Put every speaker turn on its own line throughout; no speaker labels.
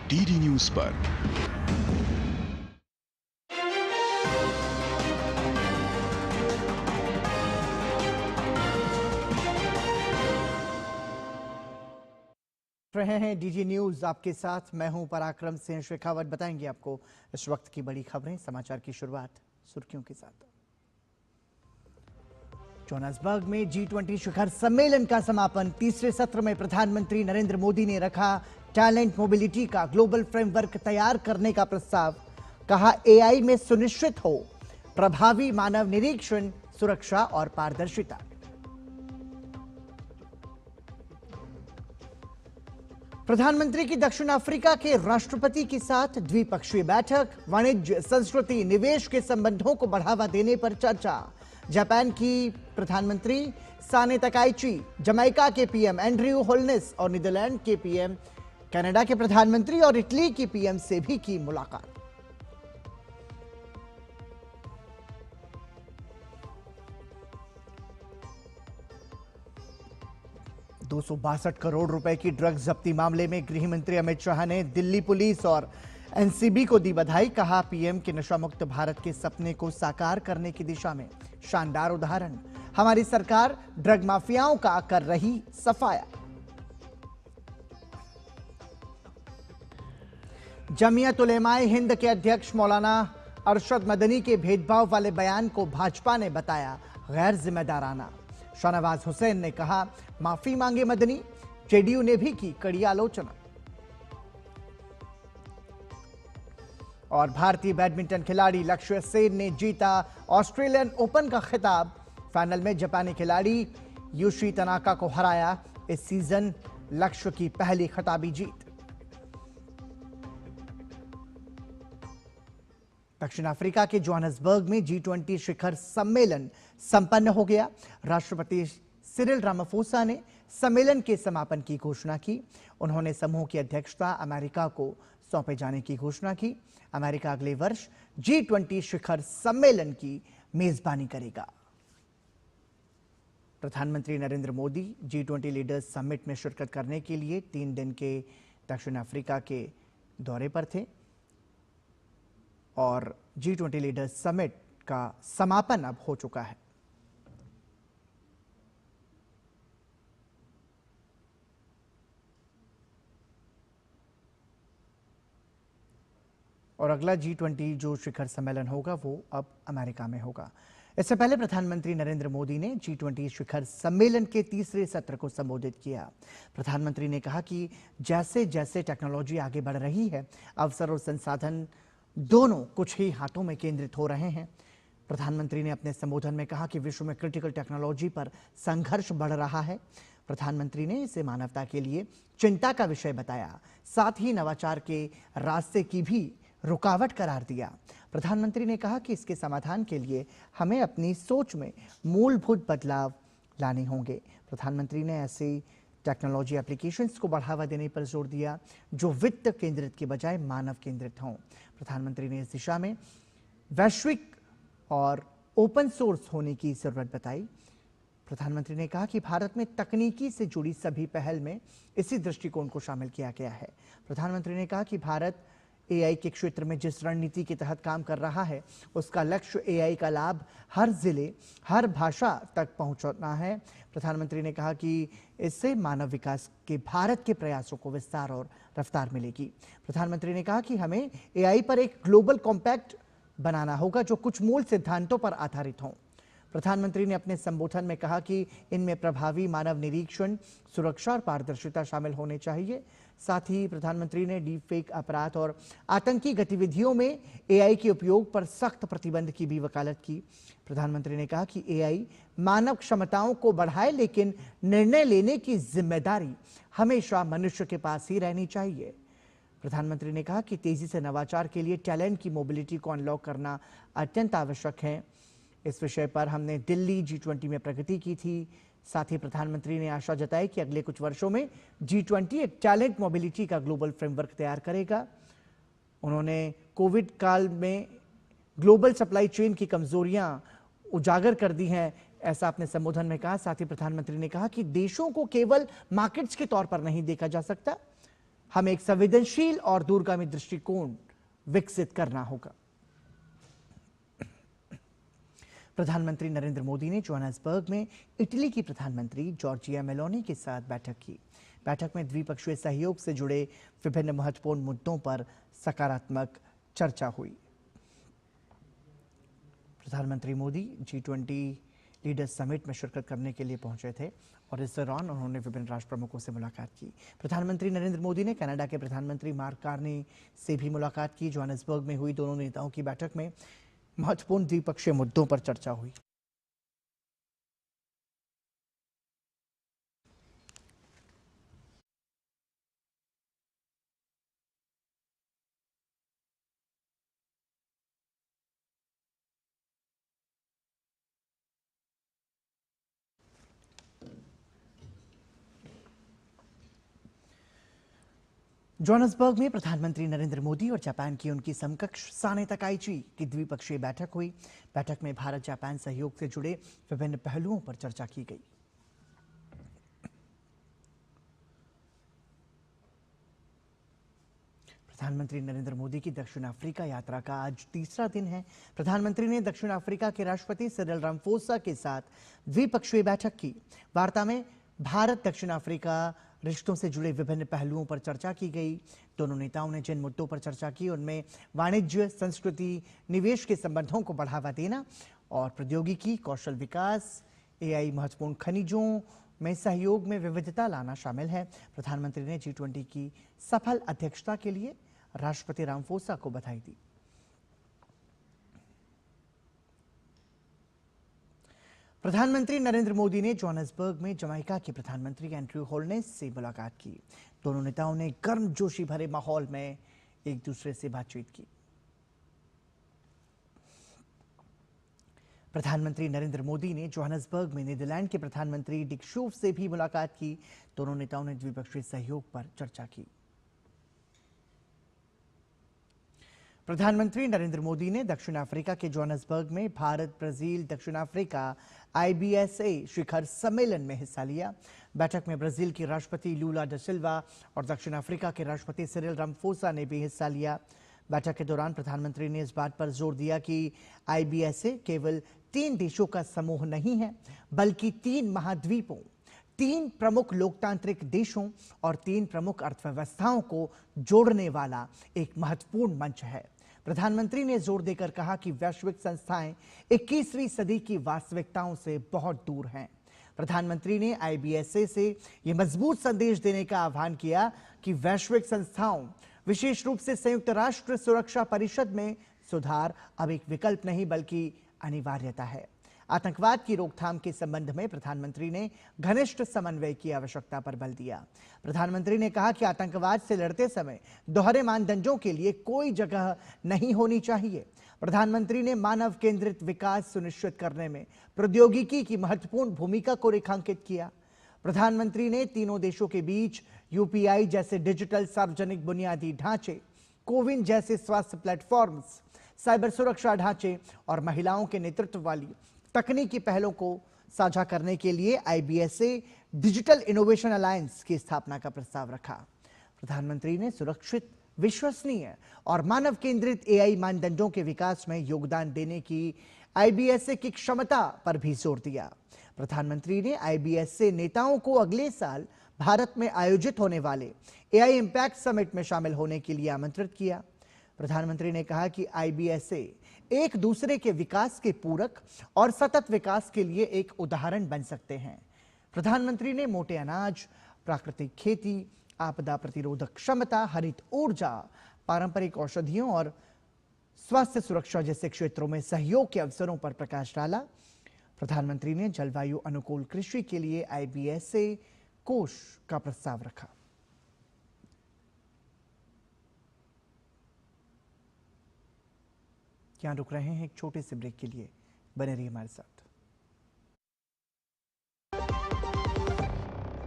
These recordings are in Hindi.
डीडी न्यूज पर।
रहे हैं डीजी न्यूज आपके साथ। मैं हूं पराक्रम सिंह शेखावत। बताएंगे आपको इस वक्त की बड़ी खबरें। समाचार की शुरुआत सुर्खियों के साथ। जोहान्सबर्ग में G20 शिखर सम्मेलन का समापन। तीसरे सत्र में प्रधानमंत्री नरेंद्र मोदी ने रखा टैलेंट मोबिलिटी का ग्लोबल फ्रेमवर्क तैयार करने का प्रस्ताव। कहा AI में सुनिश्चित हो प्रभावी मानव निरीक्षण, सुरक्षा और पारदर्शिता। प्रधानमंत्री की दक्षिण अफ्रीका के राष्ट्रपति के साथ द्विपक्षीय बैठक। वाणिज्य, संस्कृति, निवेश के संबंधों को बढ़ावा देने पर चर्चा। जापान की प्रधानमंत्री साने तकाइची, जमैका के पीएम एंड्रयू होल्नेस और नीदरलैंड के पीएम, कनाडा के प्रधानमंत्री और इटली की पीएम से भी की मुलाकात। ₹262 करोड़ रुपए की ड्रग्स जब्ती मामले में गृह मंत्री अमित शाह ने दिल्ली पुलिस और एनसीबी को दी बधाई। कहा पीएम के नशा मुक्त भारत के सपने को साकार करने की दिशा में शानदार उदाहरण। हमारी सरकार ड्रग माफियाओं का कर रही सफाया। जमीयत उलेमाए हिंद के अध्यक्ष मौलाना अरशद मदनी के भेदभाव वाले बयान को भाजपा ने बताया गैर जिम्मेदाराना। शाहनवाज हुसैन ने कहा माफी मांगे मदनी। जेडीयू ने भी की कड़ी आलोचना। और भारतीय बैडमिंटन खिलाड़ी लक्ष्य सेन ने जीता ऑस्ट्रेलियन ओपन का खिताब। फाइनल में जापानी खिलाड़ी यूशी तनाका को हराया। इस सीजन लक्ष्य की पहली खिताबी जीत। दक्षिण अफ्रीका के जोहान्सबर्ग में G20 शिखर सम्मेलन संपन्न हो गया। राष्ट्रपति सिरिल रामाफोसा ने सम्मेलन के समापन की घोषणा की। उन्होंने समूह की अध्यक्षता अमेरिका को सौंपे जाने की घोषणा की। अमेरिका अगले वर्ष G20 शिखर सम्मेलन की मेजबानी करेगा। प्रधानमंत्री Narendra Modi G20 leaders summit में शिरकत करने के लिए 3 दिन के दक्षिण अफ्रीका के दौरे पर थे और G20 लीडर्स समिट का समापन अब हो चुका है। और अगला G20 जो शिखर सम्मेलन होगा वो अब अमेरिका में होगा। इससे पहले प्रधानमंत्री नरेंद्र मोदी ने G20 शिखर सम्मेलन के तीसरे सत्र को संबोधित किया। प्रधानमंत्री ने कहा कि जैसे जैसे टेक्नोलॉजी आगे बढ़ रही है, अवसर और संसाधन दोनों कुछ ही हाथों में केंद्रित हो रहे हैं। प्रधानमंत्री ने अपने संबोधन में कहा कि विश्व में क्रिटिकल टेक्नोलॉजी पर संघर्ष बढ़ रहा है। प्रधानमंत्री ने इसे मानवता के लिए चिंता का विषय बताया। साथ ही नवाचार के रास्ते की भी रुकावट करार दिया। प्रधानमंत्री ने कहा कि इसके समाधान के लिए हमें अपनी सोच में मूलभूत बदलाव लाने होंगे। प्रधानमंत्री ने ऐसी टेक्नोलॉजी एप्लीकेशंस को बढ़ावा देने पर जोर दिया जो वित्त केंद्रित के बजाय मानव केंद्रित हों। प्रधानमंत्री ने इस दिशा में वैश्विक और ओपन सोर्स होने की जरूरत बताई। प्रधानमंत्री ने कहा कि भारत में तकनीकी से जुड़ी सभी पहल में इसी दृष्टिकोण को शामिल किया गया है। प्रधानमंत्री ने कहा कि भारत AI के क्षेत्र में जिस रणनीति के तहत काम कर रहा है, उसका लक्ष्य AI का लाभ हर जिले, हर भाषा तक पहुंचाना है। प्रधानमंत्री ने कहा कि इससे मानव विकास के भारत के प्रयासों को विस्तार और रफ्तार मिलेगी। प्रधानमंत्री ने कहा कि हमें AI पर एक ग्लोबल कॉम्पैक्ट बनाना होगा जो कुछ मूल सिद्धांतों पर आधारित हों। प्रधानमंत्री ने अपने संबोधन में कहा कि इनमें प्रभावी मानव निरीक्षण, सुरक्षा और पारदर्शिता शामिल होने चाहिए। साथ ही प्रधानमंत्री ने डीप फेक अपराध और आतंकी गतिविधियों में AI के उपयोग पर सख्त प्रतिबंध की भी वकालत की। प्रधानमंत्री ने कहा कि AI मानव क्षमताओं को बढ़ाए, लेकिन निर्णय लेने की जिम्मेदारी हमेशा मनुष्य के पास ही रहनी चाहिए। प्रधानमंत्री ने कहा कि तेजी से नवाचार के लिए टैलेंट की मोबिलिटी को अनलॉक करना अत्यंत आवश्यक है। इस विषय पर हमने दिल्ली G20 में प्रगति की थी। साथ ही प्रधानमंत्री ने आशा जताई कि अगले कुछ वर्षों में G20 एक टैलेंट मोबिलिटी का ग्लोबल फ्रेमवर्क तैयार करेगा। उन्होंने कोविड काल में ग्लोबल सप्लाई चेन की कमजोरियां उजागर कर दी हैं, ऐसा अपने संबोधन में कहा। साथ ही प्रधानमंत्री ने कहा कि देशों को केवल मार्केट्स के तौर पर नहीं देखा जा सकता, हमें एक संवेदनशील और दूरगामी दृष्टिकोण विकसित करना होगा। प्रधानमंत्री नरेंद्र मोदी ने जोहान्सबर्ग में इटली की प्रधानमंत्री जॉर्जिया मेलोनी के साथ बैठक की। बैठक में द्विपक्षीय सहयोग से जुड़े विभिन्न महत्वपूर्ण मुद्दों पर सकारात्मक चर्चा हुई। प्रधानमंत्री मोदी G20 लीडर्स समिट में शिरकत करने के लिए पहुंचे थे और इस दौरान उन्होंने विभिन्न राष्ट्र प्रमुखों से मुलाकात की। प्रधानमंत्री नरेंद्र मोदी ने कनाडा के प्रधानमंत्री मार्क कार्नी से भी मुलाकात की। जोहान्सबर्ग में हुई दोनों नेताओं की बैठक में महत्वपूर्ण द्विपक्षीय मुद्दों पर चर्चा हुई। जोहान्सबर्ग में प्रधानमंत्री नरेंद्र मोदी और जापान की उनकी समकक्ष साने तकाइची की द्विपक्षीय बैठक हुई। बैठक में भारत जापान सहयोग से जुड़े विभिन्न पहलुओं पर चर्चा की गई। प्रधानमंत्री नरेंद्र मोदी की दक्षिण अफ्रीका यात्रा का आज तीसरा दिन है। प्रधानमंत्री ने दक्षिण अफ्रीका के राष्ट्रपति सिरिल रामाफोसा के साथ द्विपक्षीय बैठक की। वार्ता में भारत दक्षिण अफ्रीका रिश्तों से जुड़े विभिन्न पहलुओं पर चर्चा की गई। दोनों नेताओं ने जिन मुद्दों पर चर्चा की उनमें वाणिज्य, संस्कृति, निवेश के संबंधों को बढ़ावा देना और प्रौद्योगिकी, कौशल विकास, AI, महत्वपूर्ण खनिजों में सहयोग में विविधता लाना शामिल है। प्रधानमंत्री ने G20 की सफल अध्यक्षता के लिए राष्ट्रपति रामाफोसा को बधाई दी। प्रधानमंत्री नरेंद्र मोदी ने जोहान्सबर्ग में जमैका के प्रधानमंत्री एंड्रयू होल्नेस से मुलाकात की। दोनों नेताओं ने गर्मजोशी भरे माहौल में एक दूसरे से बातचीत की। प्रधानमंत्री नरेंद्र मोदी ने जोहान्सबर्ग में नीदरलैंड के प्रधानमंत्री डिक शूफ से भी मुलाकात की। दोनों नेताओं ने द्विपक्षीय सहयोग पर चर्चा की। प्रधानमंत्री नरेंद्र मोदी ने दक्षिण अफ्रीका के जोहान्सबर्ग में भारत, ब्राजील, दक्षिण अफ्रीका IBSA शिखर सम्मेलन में हिस्सा लिया। बैठक में ब्राजील की राष्ट्रपति लूला दा सिल्वा और दक्षिण अफ्रीका के राष्ट्रपति सिरिल रामाफोसा ने भी हिस्सा लिया। बैठक के दौरान प्रधानमंत्री ने इस बात पर जोर दिया कि IBSA केवल 3 देशों का समूह नहीं है, बल्कि 3 महाद्वीपों, 3 प्रमुख लोकतांत्रिक देशों और 3 प्रमुख अर्थव्यवस्थाओं को जोड़ने वाला एक महत्वपूर्ण मंच है। प्रधानमंत्री ने जोर देकर कहा कि वैश्विक संस्थाएं 21वीं सदी की वास्तविकताओं से बहुत दूर हैं। प्रधानमंत्री ने IBSA से यह मजबूत संदेश देने का आह्वान किया कि वैश्विक संस्थाओं, विशेष रूप से संयुक्त राष्ट्र सुरक्षा परिषद में सुधार अब एक विकल्प नहीं बल्कि अनिवार्यता है। आतंकवाद की रोकथाम के संबंध में प्रधानमंत्री ने घनिष्ठ समन्वय की आवश्यकता पर बल दिया। प्रधानमंत्री ने कहा कि आतंकवाद से लड़ते समय दोहरे मानदंडों के लिए कोई जगह नहीं होनी चाहिए। प्रधानमंत्री ने मानव केंद्रित विकास सुनिश्चित करने में प्रौद्योगिकी की महत्वपूर्ण भूमिका को रेखांकित किया। प्रधानमंत्री ने तीनों देशों के बीच UPI जैसे डिजिटल सार्वजनिक बुनियादी ढांचे, कोविन जैसे स्वास्थ्य प्लेटफॉर्म्स, साइबर सुरक्षा ढांचे और महिलाओं के नेतृत्व वाली तकनीकी पहलों को साझा करने के लिए IBSA डिजिटल इनोवेशन अलायंस की स्थापना का प्रस्ताव रखा। प्रधानमंत्री ने सुरक्षित, विश्वसनीय और मानव केंद्रित AI मानदंडों के विकास में योगदान देने की IBSA की क्षमता पर भी जोर दिया। प्रधानमंत्री ने IBSA नेताओं को अगले साल भारत में आयोजित होने वाले AI इम्पैक्ट समिट में शामिल होने के लिए आमंत्रित किया। प्रधानमंत्री ने कहा कि IBSA एक दूसरे के विकास के पूरक और सतत विकास के लिए एक उदाहरण बन सकते हैं। प्रधानमंत्री ने मोटे अनाज, प्राकृतिक खेती, आपदा प्रतिरोधक क्षमता, हरित ऊर्जा, पारंपरिक औषधियों और स्वास्थ्य सुरक्षा जैसे क्षेत्रों में सहयोग के अवसरों पर प्रकाश डाला। प्रधानमंत्री ने जलवायु अनुकूल कृषि के लिए IBSA कोष का प्रस्ताव रखा। यहां रुक रहे हैं एक छोटे से ब्रेक के लिए, बने रहिए हमारे साथ।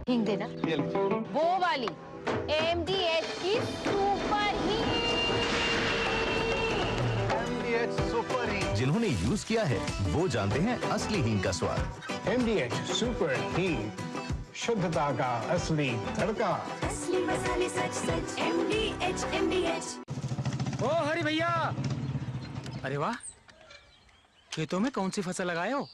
हिंग देना, वो वाली MDH की सुपर हींग।
जिन्होंने यूज किया है वो जानते हैं असली हींग का स्वाद।
MDH सुपर हींग, शुद्धता का असली तड़का। असली मसाले सच सच MDH
ओ हरी भैया, अरे वाह, खेतों में कौन सी फसल लगाए हो?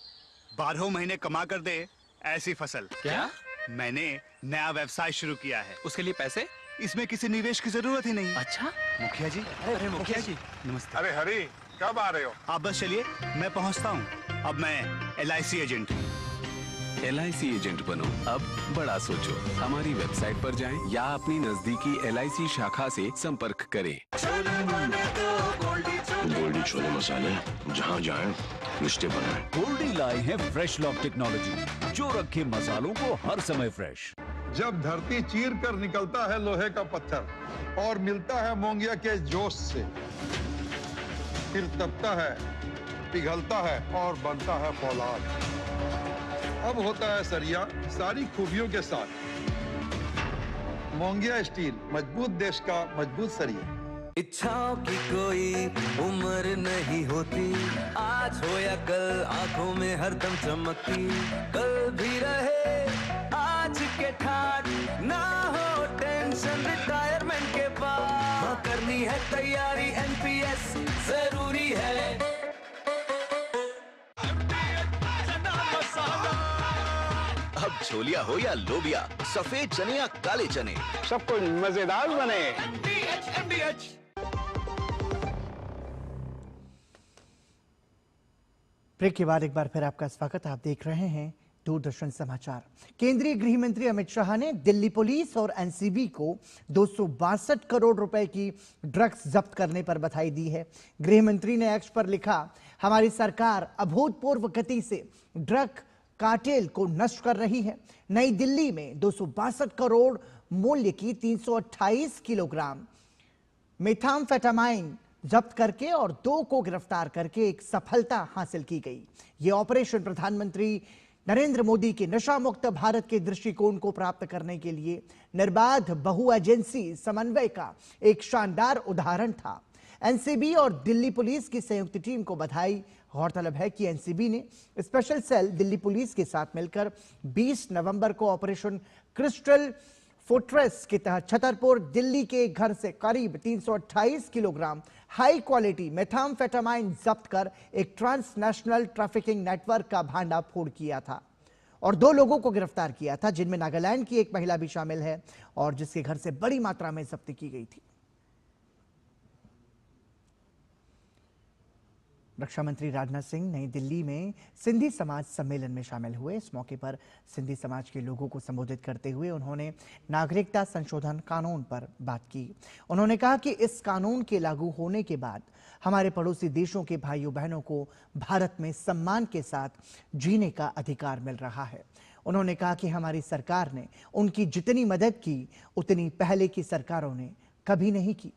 12 महीने कमा कर दे ऐसी फसल।
क्या?
मैंने नया व्यवसाय शुरू किया है।
उसके लिए पैसे?
इसमें किसी निवेश की जरूरत ही नहीं।
अच्छा,
मुखिया जी।
अरे मुखिया जी,
नमस्ते।
अरे हरी, कब आ रहे हो?
आप बस चलिए, मैं पहुंचता हूं। अब मैं LIC एजेंट हूं।
LIC एजेंट बनो, अब बड़ा सोचो। हमारी वेबसाइट पर जाएं या अपनी नजदीकी LIC शाखा से संपर्क करें।
गोल्डी छोले मसाले, जहाँ जाएं रिश्ते बनाएं।
गोल्डी लाए हैं फ्रेश लॉक टेक्नोलॉजी, जो रखे मसालों को हर समय फ्रेश।
जब धरती चीर कर निकलता है लोहे का पत्थर और मिलता है मोंगिया के जोश से, फिर तपता है, पिघलता है और बनता है फौलाद। अब होता है सरिया सारी खूबियों के साथ। मोंगिया स्टील, मजबूत देश का मजबूत सरिया।
इच्छाओं की कोई उम्र नहीं होती, आज हो या कल आंखों में हरदम चमकती। कल भी रहे आज के ठाट, ना हो टेंशन रिटायरमेंट के बाद। हाँ करनी है तैयारी, NPS जरूरी है।
अब छोलिया हो या लोबिया, सफेद चने या काले चने,
सब कुछ मजेदार बने।
ब्रेक के बाद एक बार फिर आपका स्वागत। आप देख रहे हैं दूरदर्शन समाचार। केंद्रीय गृह मंत्री अमित शाह ने दिल्ली पुलिस और NCB को 262 करोड़ रुपए की ड्रग्स जब्त करने पर बधाई दी है। गृह मंत्री ने एक्स पर लिखा, हमारी सरकार अभूतपूर्व गति से ड्रग कार्टेल को नष्ट कर रही है। नई दिल्ली में 262 करोड़ मूल्य की 328 किलोग्राम मेथाम्फेटामाइन जब्त करके और 2 को गिरफ्तार करके एक सफलता हासिल की गई। यह ऑपरेशन प्रधानमंत्री नरेंद्र मोदी के नशा मुक्त भारत के दृष्टिकोण को प्राप्त करने के लिए निर्बाध बहु एजेंसी समन्वय का एक शानदार उदाहरण था। NCB और दिल्ली पुलिस की संयुक्त टीम को बधाई। गौरतलब है कि NCB ने स्पेशल सेल दिल्ली पुलिस के साथ मिलकर 20 नवंबर को ऑपरेशन क्रिस्टल फोर्ट्रेस के तहत छतरपुर दिल्ली के घर से करीब 328 किलोग्राम हाई क्वालिटी मेथाम्फेटामाइन जब्त कर एक ट्रांसनेशनल ट्रैफिकिंग नेटवर्क का भांडाफोड़ किया था और 2 लोगों को गिरफ्तार किया था, जिनमें नागालैंड की एक महिला भी शामिल है और जिसके घर से बड़ी मात्रा में जब्ती की गई थी। रक्षा मंत्री राजनाथ सिंह नई दिल्ली में सिंधी समाज सम्मेलन में शामिल हुए। इस मौके पर सिंधी समाज के लोगों को संबोधित करते हुए उन्होंने नागरिकता संशोधन कानून पर बात की। उन्होंने कहा कि इस कानून के लागू होने के बाद हमारे पड़ोसी देशों के भाइयों बहनों को भारत में सम्मान के साथ जीने का अधिकार मिल रहा है। उन्होंने कहा कि हमारी सरकार ने उनकी जितनी मदद की उतनी पहले की सरकारों ने कभी नहीं की।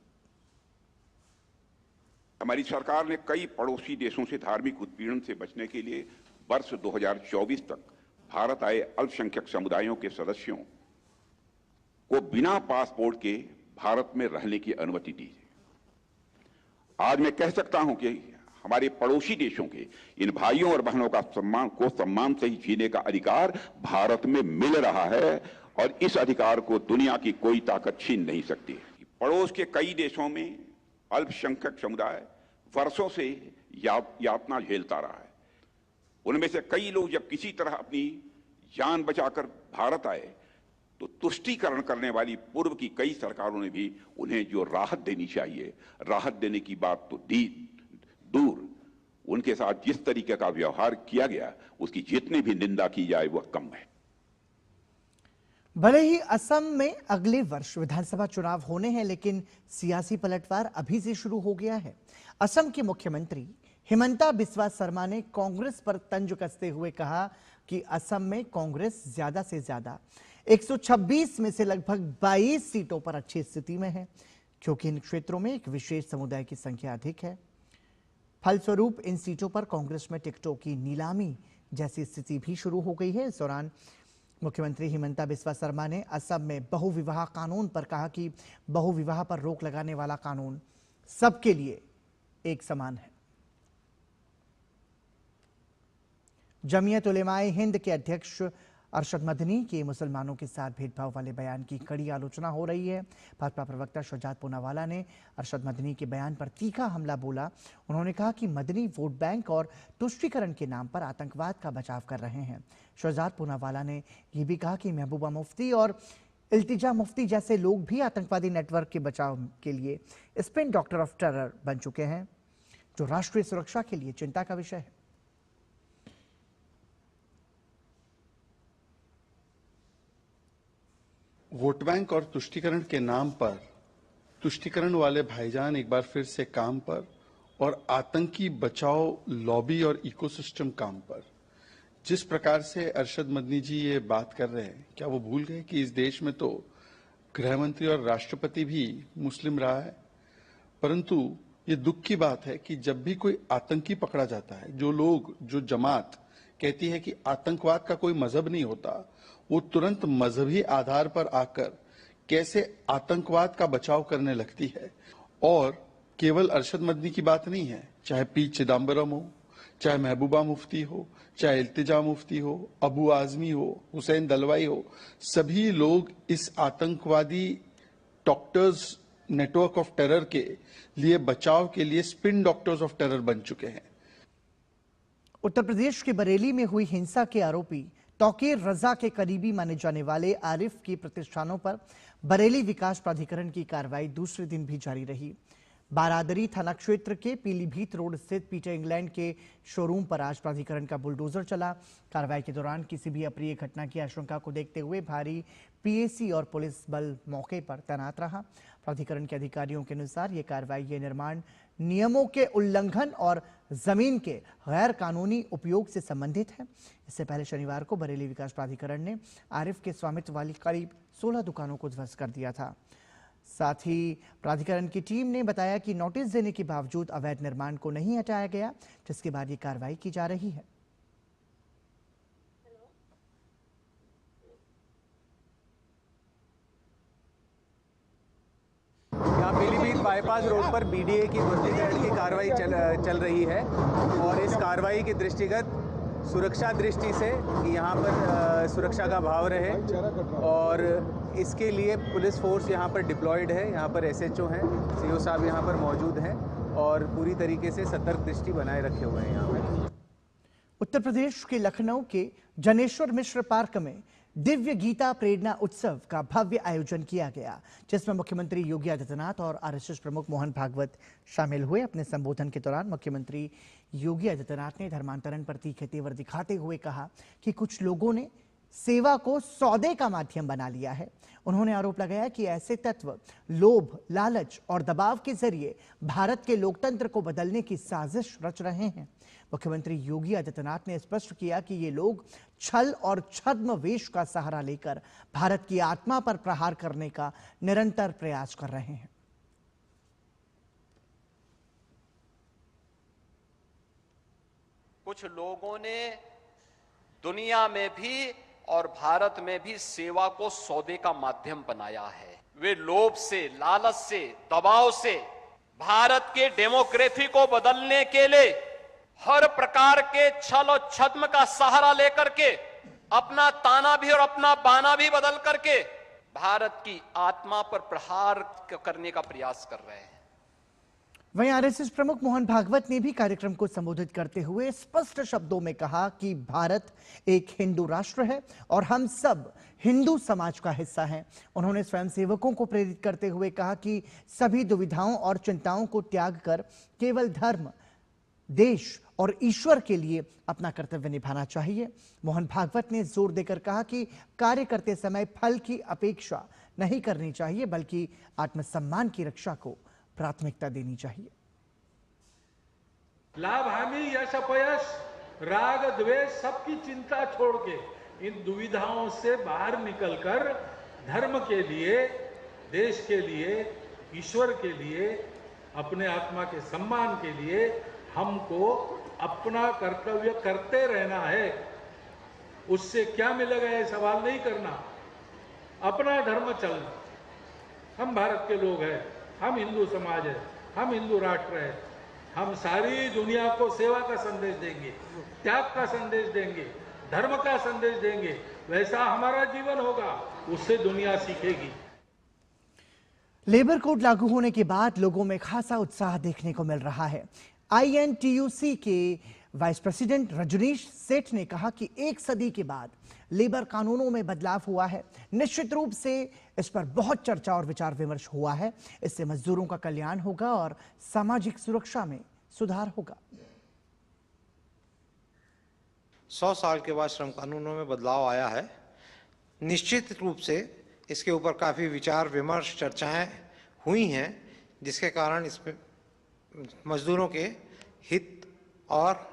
हमारी सरकार ने कई पड़ोसी देशों से धार्मिक उत्पीड़न से बचने के लिए वर्ष 2024 तक भारत आए अल्पसंख्यक समुदायों के सदस्यों को बिना पासपोर्ट के भारत में रहने की अनुमति दी है। आज मैं कह सकता हूं कि हमारे पड़ोसी देशों के इन भाइयों और बहनों का सम्मान से ही जीने का अधिकार भारत में मिल रहा है और इस अधिकार को दुनिया की कोई ताकत छीन नहीं सकती। पड़ोस के कई देशों में अल्पसंख्यक समुदाय वर्षों से यातना झेलता रहा है। उनमें से कई लोग जब किसी तरह अपनी जान बचाकर भारत आए तो तुष्टीकरण करने वाली पूर्व की कई सरकारों ने भी उन्हें जो राहत देनी चाहिए, राहत देने की बात तो दूर, उनके साथ जिस तरीके का व्यवहार किया गया उसकी जितनी भी निंदा की जाए वह कम है।
भले ही असम में अगले वर्ष विधानसभा चुनाव होने हैं, लेकिन सियासी पलटवार अभी से शुरू हो गया है। असम के मुख्यमंत्री हिमंता बिस्वा शर्मा ने कांग्रेस पर तंज कसते हुए कहा कि असम में कांग्रेस ज्यादा से ज्यादा 126 में से लगभग 22 सीटों पर अच्छी स्थिति में है, क्योंकि इन क्षेत्रों में एक विशेष समुदाय की संख्या अधिक है। फलस्वरूप इन सीटों पर कांग्रेस में टिकटों की नीलामी जैसी स्थिति भी शुरू हो गई है। इस दौरान मुख्यमंत्री हिमंता बिस्वा शर्मा ने असम में बहुविवाह कानून पर कहा कि बहुविवाह पर रोक लगाने वाला कानून सबके लिए एक समान है। जमीयत उलेमाए हिंद के अध्यक्ष अरशद मदनी के मुसलमानों के साथ भेदभाव वाले बयान की कड़ी आलोचना हो रही है। भाजपा प्रवक्ता शुजात पूनावाला ने अरशद मदनी के बयान पर तीखा हमला बोला। उन्होंने कहा कि मदनी वोट बैंक और तुष्टीकरण के नाम पर आतंकवाद का बचाव कर रहे हैं। शुजात पूनावाला ने यह भी कहा कि महबूबा मुफ्ती और इल्तिजा मुफ्ती जैसे लोग भी आतंकवादी नेटवर्क के बचाव के लिए स्पिन डॉक्टर ऑफ टेरर बन चुके हैं, जो राष्ट्रीय सुरक्षा के लिए चिंता का विषय है।
वोट बैंक और तुष्टीकरण के नाम पर तुष्टीकरण वाले भाईजान एक बार फिर से काम पर, और आतंकी बचाव लॉबी और इकोसिस्टम काम पर। जिस प्रकार से अरशद मदनी जी ये बात कर रहे हैं, क्या वो भूल गए कि इस देश में तो गृह मंत्री और राष्ट्रपति भी मुस्लिम रहा है? परंतु ये दुख की बात है कि जब भी कोई आतंकी पकड़ा जाता है, जो जमात कहती है कि आतंकवाद का कोई मजहब नहीं होता, वो तुरंत मजहबी आधार पर आकर कैसे आतंकवाद का बचाव करने लगती है। और केवल अरशद मदनी की बात नहीं है, चाहे पी चिदम्बरम हो, चाहे महबूबा मुफ्ती हो, चाहे इल्तिजा मुफ्ती हो, अबू आजमी हो, हुसैन दलवाई हो, सभी लोग इस आतंकवादी डॉक्टर्स नेटवर्क ऑफ टेरर के लिए बचाव के लिए स्पिन डॉक्टर्स ऑफ टेरर बन चुके हैं।
उत्तर प्रदेश के बरेली में हुई हिंसा के आरोपी तौकीर रजा के करीबी माने जाने वाले आरिफ की प्रतिष्ठानों पर बरेली विकास प्राधिकरण की कार्रवाई दूसरे दिन भी जारी रही। बारादरी थाना क्षेत्र के पीलीभीत रोड स्थित पीटर इंग्लैंड के शोरूम पर आज प्राधिकरण का बुलडोजर चला। कार्रवाई के दौरान किसी भी अप्रिय घटना की आशंका को देखते हुए भारी पीएसी और पुलिस बल मौके पर तैनात रहा। प्राधिकरण के अधिकारियों के अनुसार ये कार्रवाई निर्माण नियमों के उल्लंघन और जमीन के गैर कानूनी उपयोग से संबंधित है। इससे पहले शनिवार को बरेली विकास प्राधिकरण ने आरिफ के स्वामित्व वाली करीब 16 दुकानों को ध्वस्त कर दिया था। साथ ही प्राधिकरण की टीम ने बताया कि नोटिस देने के बावजूद अवैध निर्माण को नहीं हटाया गया, जिसके बाद ये कार्रवाई की जा रही है।
यहाँ पीलीभीत बाईपास रोड पर बीडीए की ध्वस्तीकरण की कार्रवाई चल रही है, और इस कार्रवाई के दृष्टिगत सुरक्षा दृष्टि से कि यहाँ पर सुरक्षा का भाव रहे, और इसके लिए पुलिस फोर्स यहाँ पर डिप्लॉयड है। यहाँ पर एसएचओ हैं, सीओ साहब यहाँ पर मौजूद हैं और पूरी तरीके से सतर्क दृष्टि बनाए रखे हुए हैं। यहाँ पर
उत्तर प्रदेश के लखनऊ के जनेश्वर मिश्र पार्क में दिव्य गीता प्रेरणा उत्सव का भव्य आयोजन किया गया, जिसमें मुख्यमंत्री योगी आदित्यनाथ और आरएसएस प्रमुख मोहन भागवत शामिल हुए। अपने संबोधन के दौरान मुख्यमंत्री योगी आदित्यनाथ ने धर्मांतरण पर तीखे तेवर दिखाते हुए कहा कि कुछ लोगों ने सेवा को सौदे का माध्यम बना लिया है। उन्होंने आरोप लगाया कि ऐसे तत्व लोभ, लालच और दबाव के जरिए भारत के लोकतंत्र को बदलने की साजिश रच रहे हैं। मुख्यमंत्री योगी आदित्यनाथ ने स्पष्ट किया कि ये लोग छल और छद्म वेश का सहारा लेकर भारत की आत्मा पर प्रहार करने का निरंतर प्रयास कर रहे हैं।
कुछ लोगों ने दुनिया में भी और भारत में भी सेवा को सौदे का माध्यम बनाया है। वे लोभ से, लालच से, दबाव से भारत के डेमोक्रेसी को बदलने के लिए हर प्रकार के छल और छद्म का सहारा लेकर के अपना ताना भी और अपना बाना भी बदल करके भारत की आत्मा पर प्रहार करने का प्रयास कर रहे हैं।
वहीं आरएसएस प्रमुख मोहन भागवत ने भी कार्यक्रम को संबोधित करते हुए स्पष्ट शब्दों में कहा कि भारत एक हिंदू राष्ट्र है और हम सब हिंदू समाज का हिस्सा हैं। उन्होंने स्वयंसेवकों को प्रेरित करते हुए कहा कि सभी दुविधाओं और चिंताओं को त्याग कर केवल धर्म, देश और ईश्वर के लिए अपना कर्तव्य निभाना चाहिए। मोहन भागवत ने जोर देकर कहा कि कार्य करते समय फल की अपेक्षा नहीं करनी चाहिए, बल्कि आत्मसम्मान की रक्षा को प्राथमिकता देनी चाहिए।
लाभ, हानि, यश, अपयश, राग, द्वेष सबकी चिंता छोड़ के इन दुविधाओं से बाहर निकलकर धर्म के लिए, देश के लिए, ईश्वर के लिए, अपने आत्मा के सम्मान के लिए हमको अपना कर्तव्य करते रहना है। उससे क्या मिलेगा ये सवाल नहीं करना, अपना धर्म चलना। हम भारत के लोग हैं, हम हिंदू समाज है, हम हिंदू राष्ट्र है। हम सारी दुनिया को सेवा का संदेश देंगे, त्याग का संदेश देंगे, धर्म का संदेश देंगे, वैसा हमारा जीवन होगा, उससे दुनिया सीखेगी।
लेबर कोड लागू होने के बाद लोगों में खासा उत्साह देखने को मिल रहा है। INTUC के वाइस प्रेसिडेंट रजनीश सेठ ने कहा कि एक सदी के बाद लेबर कानूनों में बदलाव हुआ है। निश्चित रूप से इस पर बहुत चर्चा और विचार विमर्श हुआ है। इससे मजदूरों का कल्याण होगा और सामाजिक सुरक्षा में सुधार होगा।
100 साल के बाद श्रम कानूनों में बदलाव आया है। निश्चित रूप से इसके ऊपर काफ़ी विचार विमर्श चर्चाएं हुई हैं, जिसके कारण इसमें मजदूरों के हित और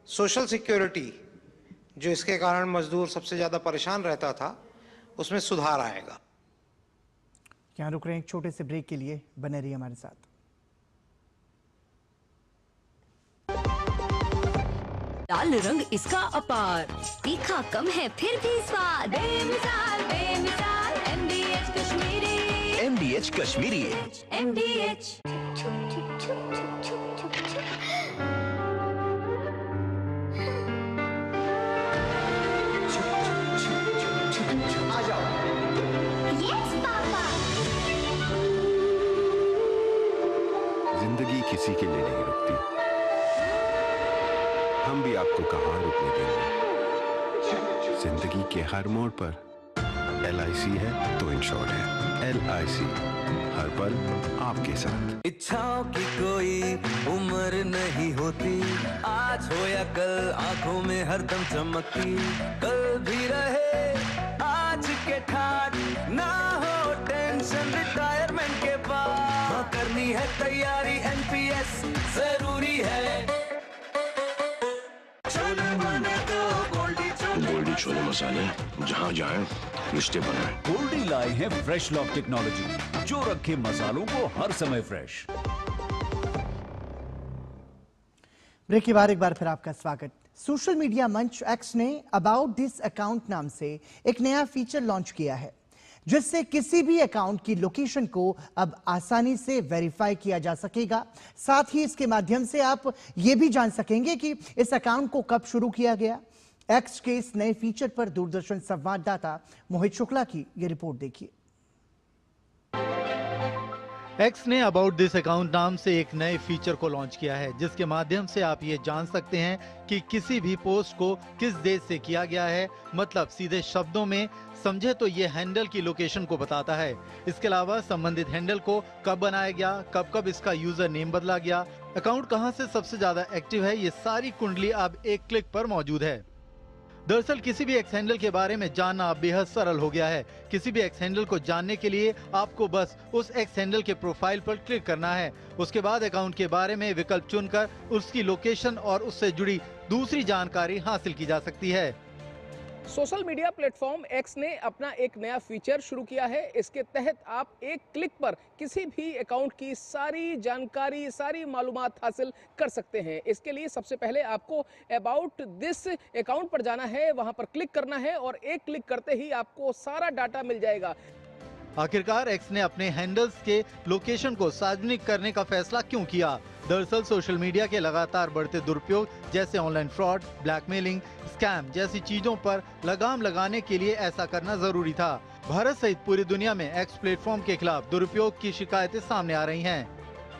सोशल सिक्योरिटी, जो इसके कारण मजदूर सबसे ज़्यादा परेशान रहता था, उसमें सुधार आएगा।
यहाँ रुक रहे हैं एक छोटे से ब्रेक के लिए, बने रहिए हमारे साथ।
लाल रंग इसका अपार, तीखा कम है फिर भी स्वाद, बेमिसाल बेमिसाल MDH Kashmiri,
MDH Kashmiri.
MDH।
जिंदगी किसी के लिए नहीं रुकती, हम भी आपको कहाँ रुकने देंगे। जिंदगी के हर मोड़ पर LIC है तो इंश्योर्ड है। LIC, हर पल आपके साथ।
इच्छाओं की कोई उम्र नहीं होती, आज हो या कल आंखों में हरदम चमकती, कल भी रहे आज के ठाट, ना हो टेंशन रिटायरमेंट के बाद, हाँ करनी है तैयारी NPS जरूरी है।
गोल्डी छोले मसाले, जहाँ जाए रिश्ते बनाए।
गोल्डी लाए हैं फ्रेश लॉक टेक्नोलॉजी, जो रखे मसालों को हर समय फ्रेश।
ब्रेक के बाद एक बार फिर आपका स्वागत। सोशल मीडिया मंच X ने अबाउट दिस अकाउंट नाम से एक नया फीचर लॉन्च किया है, जिससे किसी भी अकाउंट की लोकेशन को अब आसानी से वेरीफाई किया जा सकेगा। साथ ही इसके माध्यम से आप ये भी जान सकेंगे कि इस अकाउंट को कब शुरू किया गया। X के इस नए फीचर पर दूरदर्शन संवाददाता मोहित शुक्ला की ये रिपोर्ट देखिए।
X ने अबाउट दिस अकाउंट नाम से एक नए फीचर को लॉन्च किया है, जिसके माध्यम से आप ये जान सकते हैं कि किसी भी पोस्ट को किस देश से किया गया है। मतलब सीधे शब्दों में समझे तो ये हैंडल की लोकेशन को बताता है। इसके अलावा संबंधित हैंडल को कब बनाया गया, कब कब इसका यूजर नेम बदला गया, अकाउंट कहां से सबसे ज्यादा एक्टिव है, ये सारी कुंडली अब एक क्लिक पर मौजूद है। दरअसल किसी भी एक्स हैंडल के बारे में जानना बेहद सरल हो गया है। किसी भी एक्स हैंडल को जानने के लिए आपको बस उस एक्स हैंडल के प्रोफाइल पर क्लिक करना है। उसके बाद अकाउंट के बारे में विकल्प चुनकर उसकी लोकेशन और उससे जुड़ी दूसरी जानकारी हासिल की जा सकती है।
सोशल मीडिया प्लेटफॉर्म X ने अपना एक नया फीचर शुरू किया है। इसके तहत आप एक क्लिक पर किसी भी अकाउंट की सारी जानकारी, सारी मालूमात हासिल कर सकते हैं। इसके लिए सबसे पहले आपको अबाउट दिस अकाउंट पर जाना है, वहां पर क्लिक करना है और एक क्लिक करते ही आपको सारा डाटा मिल जाएगा।
आखिरकार X ने अपने हैंडल्स के लोकेशन को सार्वजनिक करने का फैसला क्यों किया? दरअसल सोशल मीडिया के लगातार बढ़ते दुरुपयोग जैसे ऑनलाइन फ्रॉड, ब्लैकमेलिंग, स्कैम जैसी चीजों पर लगाम लगाने के लिए ऐसा करना जरूरी था। भारत सहित पूरी दुनिया में X प्लेटफॉर्म के खिलाफ दुरुपयोग की शिकायतें सामने आ रही हैं।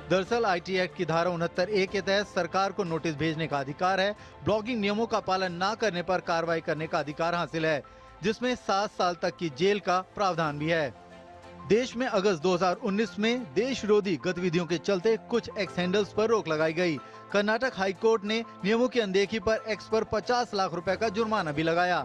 दरअसल IT एक्ट की धारा 69A के तहत सरकार को नोटिस भेजने का अधिकार है। ब्लॉगिंग नियमों का पालन न करने पर कार्रवाई करने का अधिकार हासिल है, जिसमें 7 साल तक की जेल का प्रावधान भी है। देश में अगस्त 2019 में देश विरोधी गतिविधियों के चलते कुछ एक्स हैंडल्स पर रोक लगाई गई। कर्नाटक हाई कोर्ट ने नियमों की अनदेखी पर एक्स पर 50 लाख रुपए का जुर्माना भी लगाया।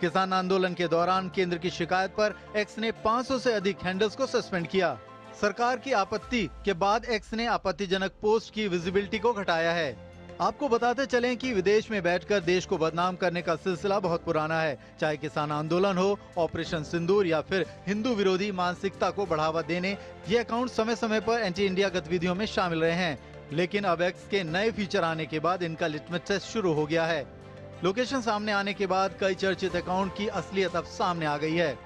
किसान आंदोलन के दौरान केंद्र की शिकायत पर एक्स ने 500 से अधिक हैंडल्स को सस्पेंड किया। सरकार की आपत्ति के बाद एक्स ने आपत्तिजनक पोस्ट की विजिबिलिटी को घटाया है। आपको बताते चलें कि विदेश में बैठकर देश को बदनाम करने का सिलसिला बहुत पुराना है। चाहे किसान आंदोलन हो, ऑपरेशन सिंदूर या फिर हिंदू विरोधी मानसिकता को बढ़ावा देने, ये अकाउंट समय समय पर एंटी इंडिया गतिविधियों में शामिल रहे हैं। लेकिन अब एक्स के नए फीचर आने के बाद इनका लिटमस टेस्ट शुरू हो गया है। लोकेशन सामने आने के बाद कई चर्चित अकाउंट की असलियत अब सामने आ गई है।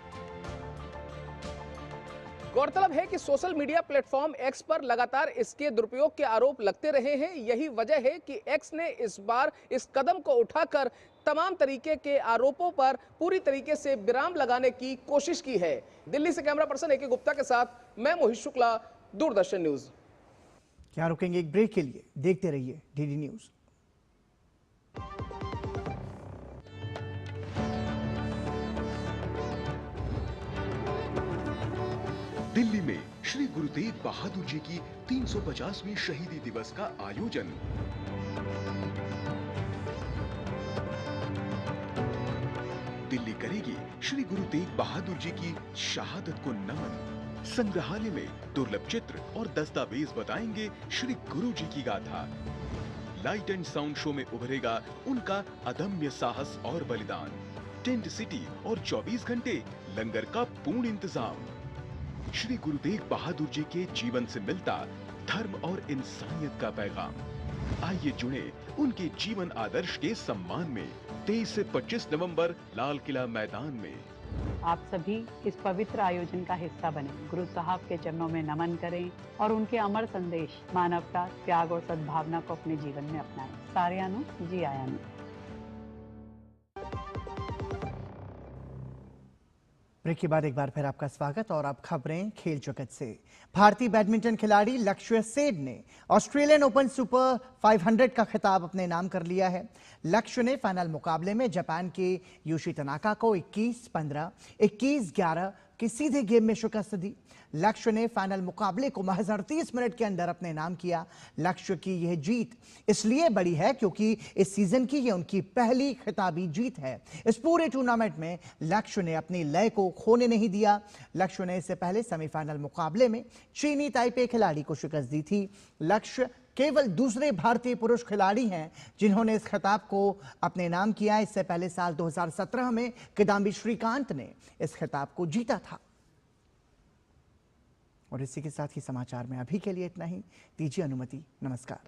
गौरतलब है कि सोशल मीडिया प्लेटफॉर्म एक्स पर लगातार इसके दुरुपयोग के आरोप लगते रहे हैं। यही वजह है कि एक्स ने इस बार इस कदम को उठाकर तमाम तरीके के आरोपों पर पूरी तरीके से विराम लगाने की कोशिश की है। दिल्ली से कैमरा पर्सन ए.के. गुप्ता के साथ मैं मोहित शुक्ला, दूरदर्शन न्यूज।
क्या रुकेंगे एक ब्रेक के लिए, देखते रहिए डीडी न्यूज।
दिल्ली में श्री गुरु तेग बहादुर जी की 350वीं शहीदी दिवस का आयोजन। दिल्ली करेगी श्री गुरु तेग बहादुर जी की शहादत को नमन। संग्रहालय में दुर्लभ चित्र और दस्तावेज बताएंगे श्री गुरु जी की गाथा। लाइट एंड साउंड शो में उभरेगा उनका अदम्य साहस और बलिदान। टेंट सिटी और 24 घंटे लंगर का पूर्ण इंतजाम। श्री गुरु तेग बहादुर जी के जीवन से मिलता धर्म और इंसानियत का पैगाम। आइए जुड़े उनके जीवन आदर्श के सम्मान में 23 से 25 नवंबर लाल किला मैदान में।
आप सभी इस पवित्र आयोजन का हिस्सा बने, गुरु साहब के चरणों में नमन करें और उनके अमर संदेश मानवता, त्याग और सद्भावना को अपने जीवन में अपनाएं। सारियानु जी आयानु।
ब्रेक के बाद एक बार फिर आपका स्वागत और अब खबरें खेल जगत से। भारतीय बैडमिंटन खिलाड़ी लक्ष्य सेन ने ऑस्ट्रेलियन ओपन सुपर 500 का खिताब अपने नाम कर लिया है। लक्ष्य ने फाइनल मुकाबले में जापान के यूशी तनाका को 21-15, 21-11 के सीधे गेम में शिकस्त दी। लक्ष्य ने फाइनल मुकाबले को महज 38 मिनट के अंदर अपने नाम किया। लक्ष्य की यह जीत इसलिए बड़ी है क्योंकि इस सीजन की यह उनकी पहली खिताबी जीत है। इस पूरे टूर्नामेंट में लक्ष्य ने अपनी लय को खोने नहीं दिया। लक्ष्य ने इससे पहले सेमीफाइनल मुकाबले में चीनी ताइपे खिलाड़ी को शिकस्त दी थी। लक्ष्य केवल दूसरे भारतीय पुरुष खिलाड़ी हैं जिन्होंने इस खिताब को अपने नाम किया। इससे पहले साल 2017 में किदाम्बी श्रीकांत ने इस खिताब को जीता था। और इसी के साथ ही समाचार में अभी के लिए इतना ही। दीजिए अनुमति। नमस्कार।